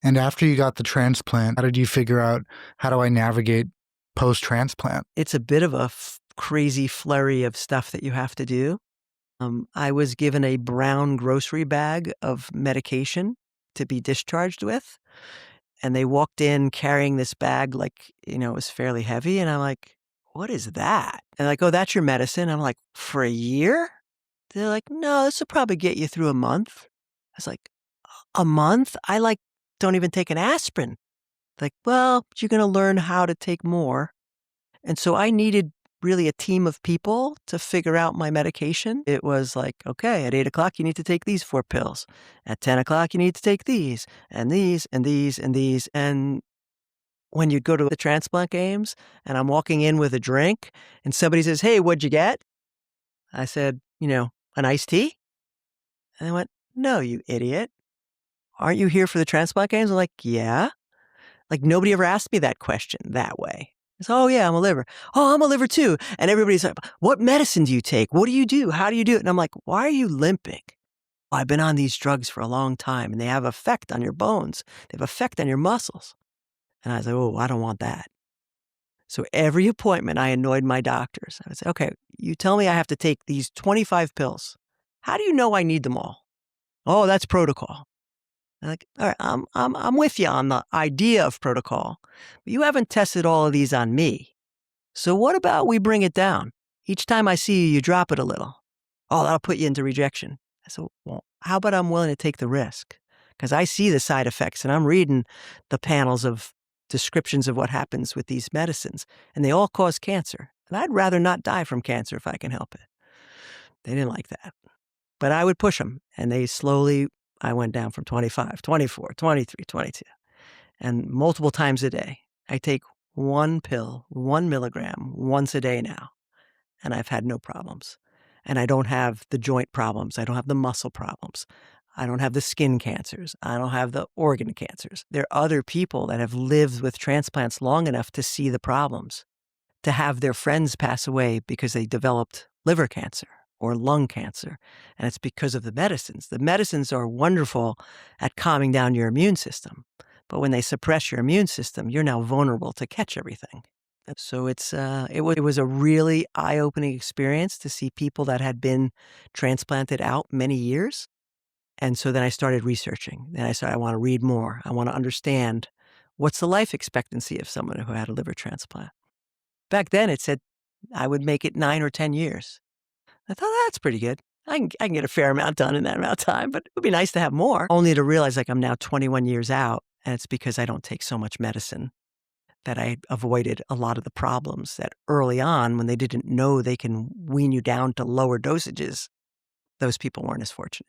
And after you got the transplant, how did you figure out, how do I navigate post-transplant? It's a bit of a crazy flurry of stuff that you have to do. I was given a brown grocery bag of medication to be discharged with, and they walked in carrying this bag like, it was fairly heavy, and I'm like, "What is that?" And they're like, "Oh, that's your medicine." I'm like, "For a year?" They're like, "No, this will probably get you through a month." I was like, "A month? I, don't even take an aspirin." Like, "Well, but you're gonna learn how to take more." And so I needed really a team of people to figure out my medication. It was like, okay, at 8 o'clock, you need to take these 4 pills. At 10 o'clock, you need to take these and these and these and these. And when you go to the transplant games and I'm walking in with a drink and somebody says, "Hey, what'd you get?" I said, "An iced tea." And they went, "No, you idiot. Aren't you here for the transplant games?" I'm like, "Yeah." Like, nobody ever asked me that question that way. It's, "Oh, yeah, I'm a liver." "Oh, I'm a liver too." And everybody's like, "What medicine do you take? What do you do? How do you do it?" And I'm like, "Why are you limping?" "Well, I've been on these drugs for a long time, and they have effect on your bones. They have effect on your muscles." And I was like, "Oh, I don't want that." So every appointment, I annoyed my doctors. I would say, "Okay, you tell me I have to take these 25 pills. How do you know I need them all?" "Oh, that's protocol." I'm like, "All right, I'm with you on the idea of protocol, but you haven't tested all of these on me. So what about we bring it down? Each time I see you, you drop it a little." "Oh, that'll put you into rejection." I said, "Well, how about I'm willing to take the risk? Because I see the side effects and I'm reading the panels of descriptions of what happens with these medicines, and they all cause cancer. And I'd rather not die from cancer if I can help it." They didn't like that. But I would push them, and I went down from 25, 24, 23, 22, and multiple times a day. I take 1 pill, 1 milligram, once a day now, and I've had no problems. And I don't have the joint problems. I don't have the muscle problems. I don't have the skin cancers. I don't have the organ cancers. There are other people that have lived with transplants long enough to see the problems, to have their friends pass away because they developed liver cancer or lung cancer, and it's because of the medicines. The medicines are wonderful at calming down your immune system, but when they suppress your immune system, you're now vulnerable to catch everything. And so it was a really eye-opening experience to see people that had been transplanted out many years, and so then I started researching. Then I said, "I wanna read more. I wanna understand what's the life expectancy of someone who had a liver transplant." Back then, it said I would make it 9 or 10 years. I thought, "Oh, that's pretty good. I can get a fair amount done in that amount of time, but it would be nice to have more." Only to realize, like, I'm now 21 years out, and it's because I don't take so much medicine that I avoided a lot of the problems that early on, when they didn't know they can wean you down to lower dosages, those people weren't as fortunate.